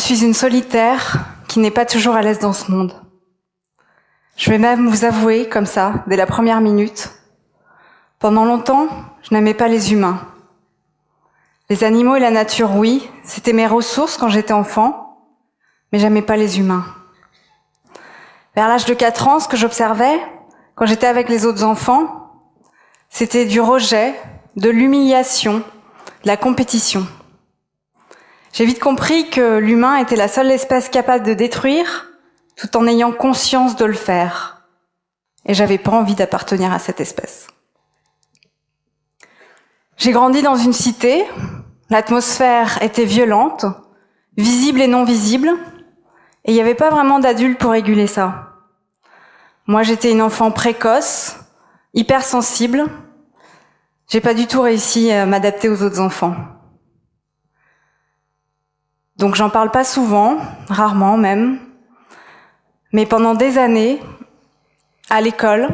suis une solitaire qui n'est pas toujours à l'aise dans ce monde. Je vais même vous avouer, comme ça, dès la première minute, pendant longtemps, je n'aimais pas les humains. Les animaux et la nature, oui, c'était mes ressources quand j'étais enfant, mais j'aimais pas les humains. Vers l'âge de 4 ans, ce que j'observais, quand j'étais avec les autres enfants, c'était du rejet, de l'humiliation, de la compétition. J'ai vite compris que l'humain était la seule espèce capable de détruire, tout en ayant conscience de le faire. Et j'avais pas envie d'appartenir à cette espèce. J'ai grandi dans une cité, l'atmosphère était violente, visible et non visible, et il n'y avait pas vraiment d'adultes pour réguler ça. Moi, j'étais une enfant précoce, hypersensible. J'ai pas du tout réussi à m'adapter aux autres enfants. Donc j'en parle pas souvent, rarement même. Mais pendant des années, à l'école,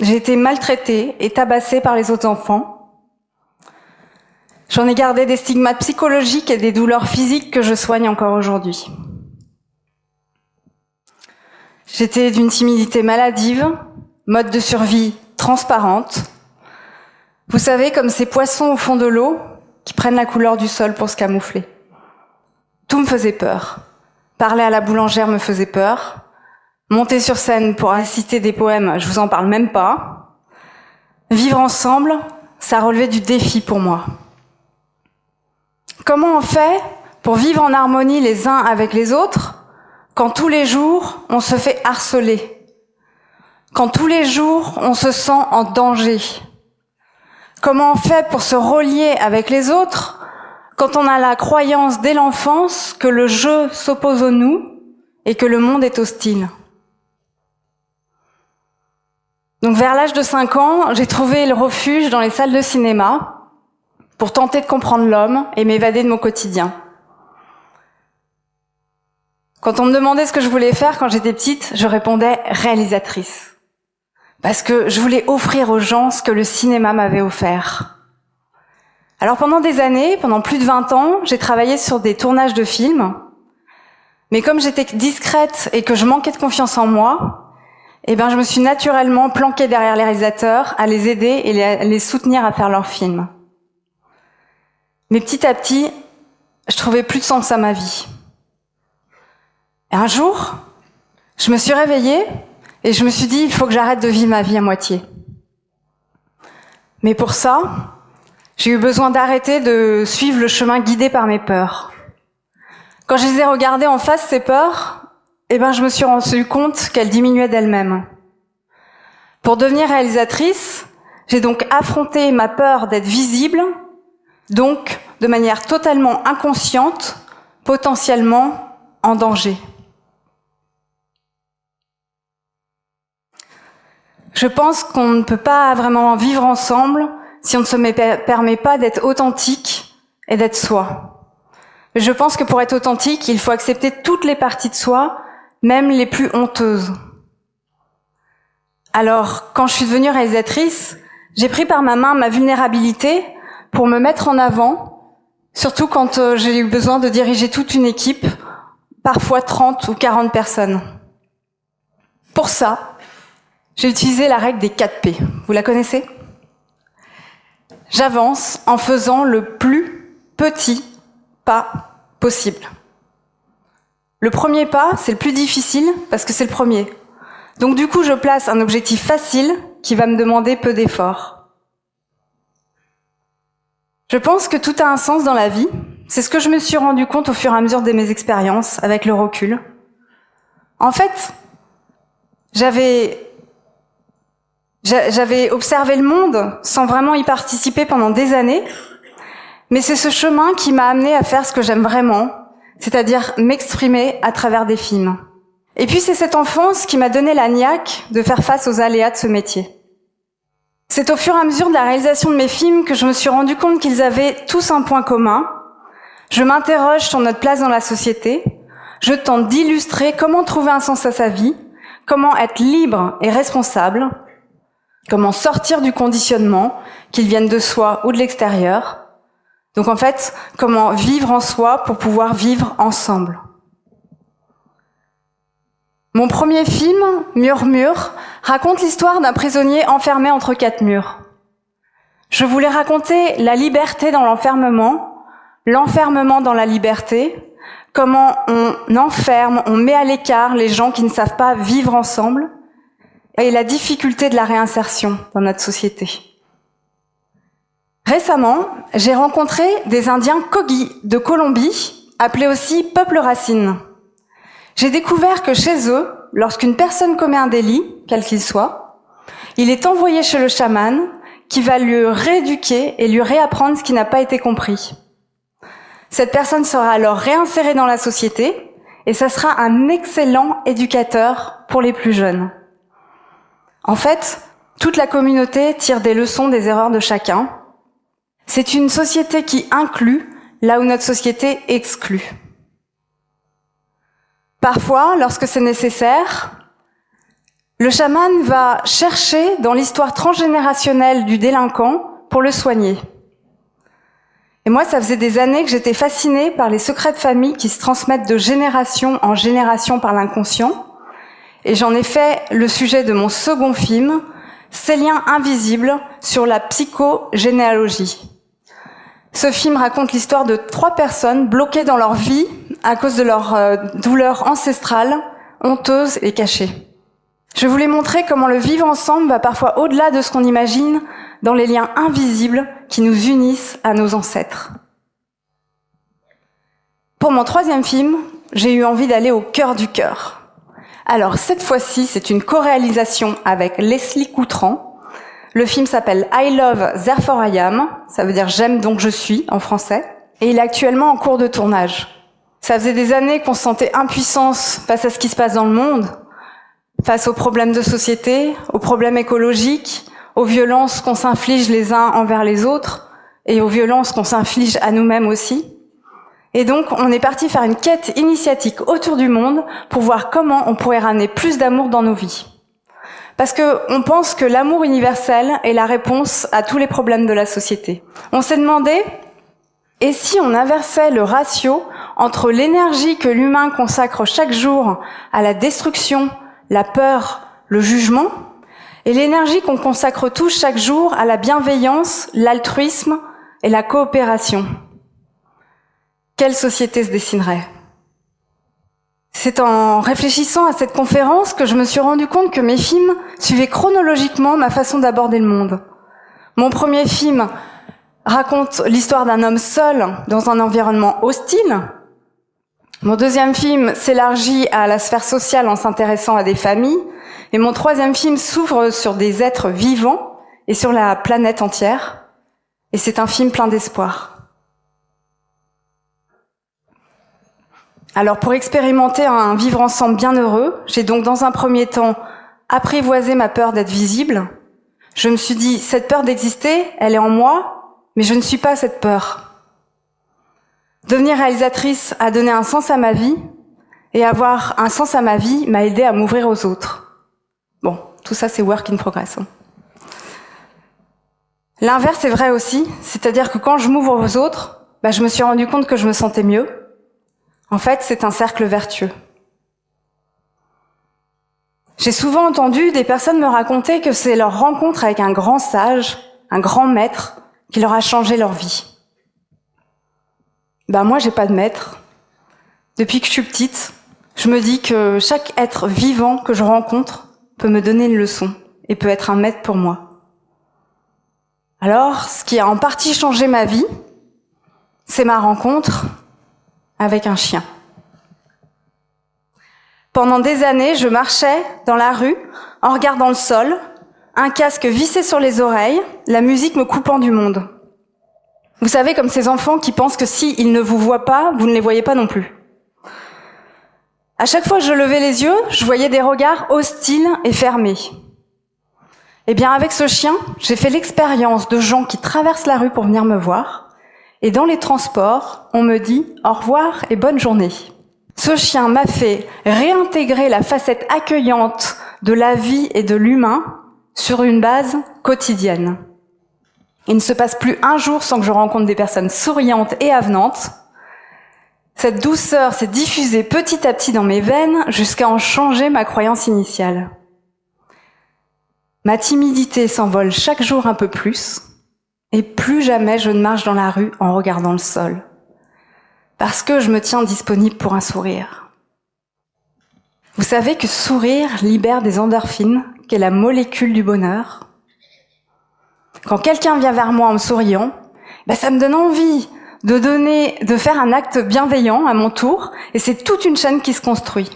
j'ai été maltraitée et tabassée par les autres enfants. J'en ai gardé des stigmates psychologiques et des douleurs physiques que je soigne encore aujourd'hui. J'étais d'une timidité maladive, mode de survie transparente. Vous savez, comme ces poissons au fond de l'eau qui prennent la couleur du sol pour se camoufler. Tout me faisait peur. Parler à la boulangère me faisait peur. Monter sur scène pour réciter des poèmes, je vous en parle même pas. Vivre ensemble, ça relevait du défi pour moi. Comment on fait pour vivre en harmonie les uns avec les autres quand tous les jours on se fait harceler? Quand tous les jours on se sent en danger? Comment on fait pour se relier avec les autres quand on a la croyance dès l'enfance que le jeu s'oppose au nous et que le monde est hostile? Donc vers l'âge de 5 ans, j'ai trouvé le refuge dans les salles de cinéma pour tenter de comprendre l'homme et m'évader de mon quotidien. Quand on me demandait ce que je voulais faire quand j'étais petite, je répondais réalisatrice. Parce que je voulais offrir aux gens ce que le cinéma m'avait offert. Alors pendant des années, pendant plus de 20 ans, j'ai travaillé sur des tournages de films. Mais comme j'étais discrète et que je manquais de confiance en moi, je me suis naturellement planquée derrière les réalisateurs à les aider et à les soutenir à faire leurs films. Mais petit à petit, je trouvais plus de sens à ma vie. Et un jour, je me suis réveillée et je me suis dit, il faut que j'arrête de vivre ma vie à moitié. Mais pour ça, j'ai eu besoin d'arrêter de suivre le chemin guidé par mes peurs. Quand je les ai regardées en face, ces peurs, je me suis rendu compte qu'elles diminuaient d'elles-mêmes. Pour devenir réalisatrice, j'ai donc affronté ma peur d'être visible, donc de manière totalement inconsciente, potentiellement en danger. Je pense qu'on ne peut pas vraiment vivre ensemble si on ne se permet pas d'être authentique et d'être soi. Je pense que pour être authentique, il faut accepter toutes les parties de soi, même les plus honteuses. Alors, quand je suis devenue réalisatrice, j'ai pris par ma main ma vulnérabilité pour me mettre en avant, surtout quand j'ai eu besoin de diriger toute une équipe, parfois 30 ou 40 personnes. Pour ça, j'ai utilisé la règle des 4 P. Vous la connaissez? J'avance en faisant le plus petit pas possible. Le premier pas, c'est le plus difficile parce que c'est le premier. Donc du coup, je place un objectif facile qui va me demander peu d'efforts. Je pense que tout a un sens dans la vie. C'est ce que je me suis rendu compte au fur et à mesure de mes expériences, avec le recul. En fait, j'avais observé le monde sans vraiment y participer pendant des années, mais c'est ce chemin qui m'a amené à faire ce que j'aime vraiment, c'est-à-dire m'exprimer à travers des films. Et puis c'est cette enfance qui m'a donné la niaque de faire face aux aléas de ce métier. C'est au fur et à mesure de la réalisation de mes films que je me suis rendu compte qu'ils avaient tous un point commun. Je m'interroge sur notre place dans la société, je tente d'illustrer comment trouver un sens à sa vie, comment être libre et responsable, comment sortir du conditionnement, qu'il vienne de soi ou de l'extérieur. Donc en fait, comment vivre en soi pour pouvoir vivre ensemble. Mon premier film, Murmure, raconte l'histoire d'un prisonnier enfermé entre 4 murs. Je voulais raconter la liberté dans l'enfermement dans la liberté, comment on enferme, on met à l'écart les gens qui ne savent pas vivre ensemble, et la difficulté de la réinsertion dans notre société. Récemment, j'ai rencontré des Indiens Kogi de Colombie, appelés aussi peuple racine. J'ai découvert que chez eux, lorsqu'une personne commet un délit, quel qu'il soit, il est envoyé chez le chaman qui va lui rééduquer et lui réapprendre ce qui n'a pas été compris. Cette personne sera alors réinsérée dans la société et ça sera un excellent éducateur pour les plus jeunes. En fait, toute la communauté tire des leçons des erreurs de chacun. C'est une société qui inclut là où notre société exclut. Parfois, lorsque c'est nécessaire, le chaman va chercher dans l'histoire transgénérationnelle du délinquant pour le soigner. Et moi, ça faisait des années que j'étais fascinée par les secrets de famille qui se transmettent de génération en génération par l'inconscient. Et j'en ai fait le sujet de mon second film, Ces liens invisibles sur la psychogénéalogie. Ce film raconte l'histoire de 3 personnes bloquées dans leur vie à cause de leur douleur ancestrale, honteuse et cachée. Je voulais montrer comment le vivre ensemble va parfois au-delà de ce qu'on imagine dans les liens invisibles qui nous unissent à nos ancêtres. Pour mon 3e film, j'ai eu envie d'aller au cœur du cœur. Alors cette fois-ci, c'est une co-réalisation avec Leslie Coutran. Le film s'appelle I Love Therefore I Am, ça veut dire j'aime donc je suis en français, et il est actuellement en cours de tournage. Ça faisait des années qu'on se sentait impuissance face à ce qui se passe dans le monde, face aux problèmes de société, aux problèmes écologiques, aux violences qu'on s'inflige les uns envers les autres, et aux violences qu'on s'inflige à nous-mêmes aussi. Et donc, on est parti faire une quête initiatique autour du monde pour voir comment on pourrait ramener plus d'amour dans nos vies. Parce que on pense que l'amour universel est la réponse à tous les problèmes de la société. On s'est demandé, et si on inversait le ratio entre l'énergie que l'humain consacre chaque jour à la destruction, la peur, le jugement, et l'énergie qu'on consacre tous chaque jour à la bienveillance, l'altruisme et la coopération? Quelle société se dessinerait? C'est en réfléchissant à cette conférence que je me suis rendu compte que mes films suivaient chronologiquement ma façon d'aborder le monde. Mon premier film raconte l'histoire d'un homme seul dans un environnement hostile. Mon 2e film s'élargit à la sphère sociale en s'intéressant à des familles. Et mon 3e film s'ouvre sur des êtres vivants et sur la planète entière. Et c'est un film plein d'espoir. Alors pour expérimenter un vivre ensemble bien heureux, j'ai donc dans un premier temps apprivoisé ma peur d'être visible. Je me suis dit, cette peur d'exister, elle est en moi, mais je ne suis pas cette peur. Devenir réalisatrice a donné un sens à ma vie, et avoir un sens à ma vie m'a aidé à m'ouvrir aux autres. Bon, tout ça c'est work in progress. L'inverse est vrai aussi, c'est-à-dire que quand je m'ouvre aux autres, je me suis rendu compte que je me sentais mieux. En fait, c'est un cercle vertueux. J'ai souvent entendu des personnes me raconter que c'est leur rencontre avec un grand sage, un grand maître, qui leur a changé leur vie. Moi, j'ai pas de maître. Depuis que je suis petite, je me dis que chaque être vivant que je rencontre peut me donner une leçon et peut être un maître pour moi. Alors, ce qui a en partie changé ma vie, c'est ma rencontre avec un chien. Pendant des années, je marchais dans la rue en regardant le sol, un casque vissé sur les oreilles, la musique me coupant du monde. Vous savez, comme ces enfants qui pensent que s'ils ne vous voient pas, vous ne les voyez pas non plus. À chaque fois que je levais les yeux, je voyais des regards hostiles et fermés. Eh bien, avec ce chien, j'ai fait l'expérience de gens qui traversent la rue pour venir me voir. Et dans les transports, on me dit « au revoir et bonne journée ». Ce chien m'a fait réintégrer la facette accueillante de la vie et de l'humain sur une base quotidienne. Il ne se passe plus un jour sans que je rencontre des personnes souriantes et avenantes. Cette douceur s'est diffusée petit à petit dans mes veines jusqu'à en changer ma croyance initiale. Ma timidité s'envole chaque jour un peu plus, et plus jamais je ne marche dans la rue en regardant le sol, parce que je me tiens disponible pour un sourire. Vous savez que sourire libère des endorphines, qui est la molécule du bonheur. Quand quelqu'un vient vers moi en me souriant, ça me donne envie de faire un acte bienveillant à mon tour, et c'est toute une chaîne qui se construit.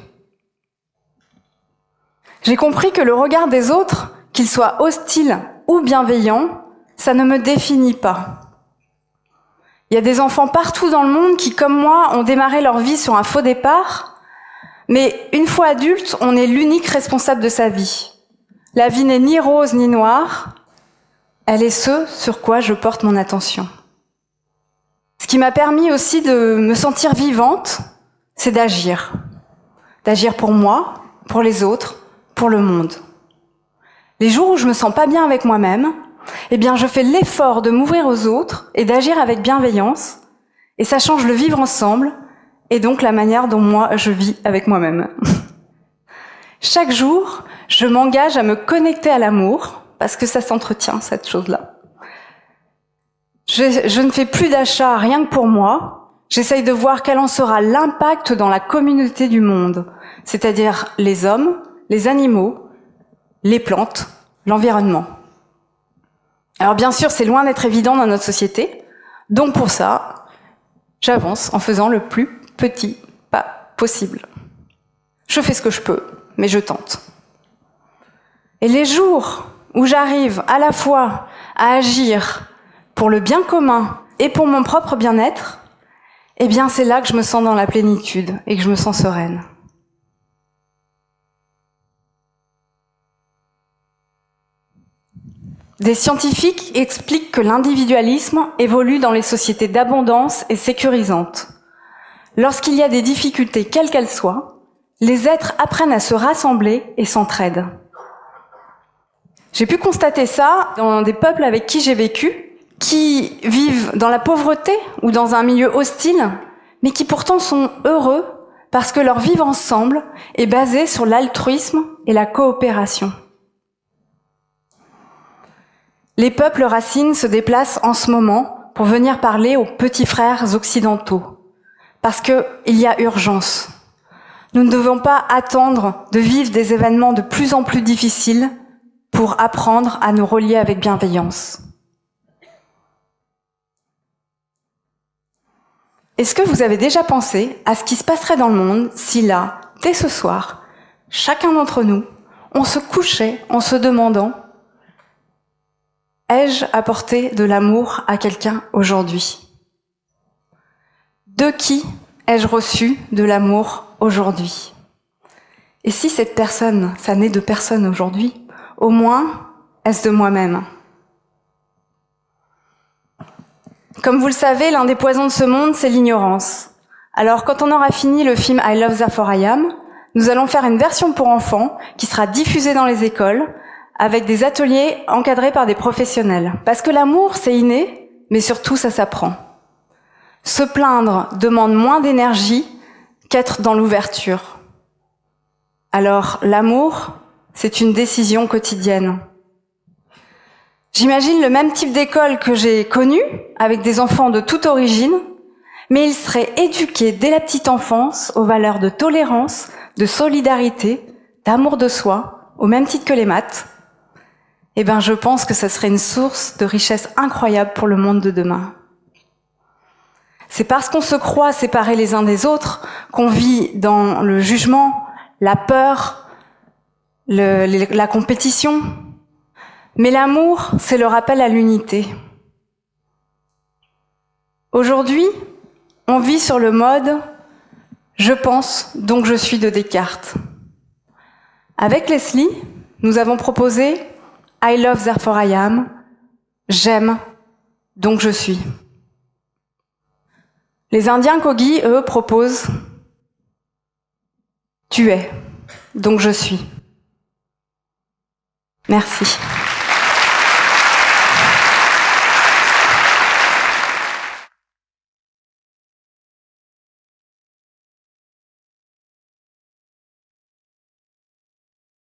J'ai compris que le regard des autres, qu'il soit hostile ou bienveillant, ça ne me définit pas. Il y a des enfants partout dans le monde qui, comme moi, ont démarré leur vie sur un faux départ, mais une fois adulte, on est l'unique responsable de sa vie. La vie n'est ni rose ni noire, elle est ce sur quoi je porte mon attention. Ce qui m'a permis aussi de me sentir vivante, c'est d'agir. D'agir pour moi, pour les autres, pour le monde. Les jours où je me sens pas bien avec moi-même, je fais l'effort de m'ouvrir aux autres et d'agir avec bienveillance, et ça change le vivre ensemble, et donc la manière dont moi je vis avec moi-même. Chaque jour, je m'engage à me connecter à l'amour, parce que ça s'entretient, cette chose-là. Je ne fais plus d'achats rien que pour moi. J'essaye de voir quel en sera l'impact dans la communauté du monde, c'est-à-dire les hommes, les animaux, les plantes, l'environnement. Alors bien sûr, c'est loin d'être évident dans notre société, donc pour ça, j'avance en faisant le plus petit pas possible. Je fais ce que je peux, mais je tente. Et les jours où j'arrive à la fois à agir pour le bien commun et pour mon propre bien-être, c'est là que je me sens dans la plénitude et que je me sens sereine. Des scientifiques expliquent que l'individualisme évolue dans les sociétés d'abondance et sécurisantes. Lorsqu'il y a des difficultés, quelles qu'elles soient, les êtres apprennent à se rassembler et s'entraident. J'ai pu constater ça dans des peuples avec qui j'ai vécu, qui vivent dans la pauvreté ou dans un milieu hostile, mais qui pourtant sont heureux parce que leur vivre ensemble est basé sur l'altruisme et la coopération. Les peuples racines se déplacent en ce moment pour venir parler aux petits frères occidentaux, parce qu'il y a urgence. Nous ne devons pas attendre de vivre des événements de plus en plus difficiles pour apprendre à nous relier avec bienveillance. Est-ce que vous avez déjà pensé à ce qui se passerait dans le monde si là, dès ce soir, chacun d'entre nous, on se couchait en se demandant « Ai-je apporté de l'amour à quelqu'un aujourd'hui ? De qui ai-je reçu de l'amour aujourd'hui ? Et si cette personne, ça n'est de personne aujourd'hui, au moins, est-ce de moi-même ? Comme vous le savez, l'un des poisons de ce monde, c'est l'ignorance. Alors, quand on aura fini le film I Love Therefore I Am, nous allons faire une version pour enfants qui sera diffusée dans les écoles avec des ateliers encadrés par des professionnels. Parce que l'amour, c'est inné, mais surtout, ça s'apprend. Se plaindre demande moins d'énergie qu'être dans l'ouverture. Alors, l'amour, c'est une décision quotidienne. J'imagine le même type d'école que j'ai connu, avec des enfants de toute origine, mais ils seraient éduqués dès la petite enfance aux valeurs de tolérance, de solidarité, d'amour de soi, au même titre que les maths. Je pense que ça serait une source de richesse incroyable pour le monde de demain. C'est parce qu'on se croit séparés les uns des autres qu'on vit dans le jugement, la peur, la compétition. Mais l'amour, c'est le rappel à l'unité. Aujourd'hui, on vit sur le mode « je pense, donc je suis » de Descartes. Avec Leslie, nous avons proposé « I love, therefore I am »,« j'aime, donc je suis ». Les Indiens Kogi, eux, proposent « tu es, donc je suis ». Merci.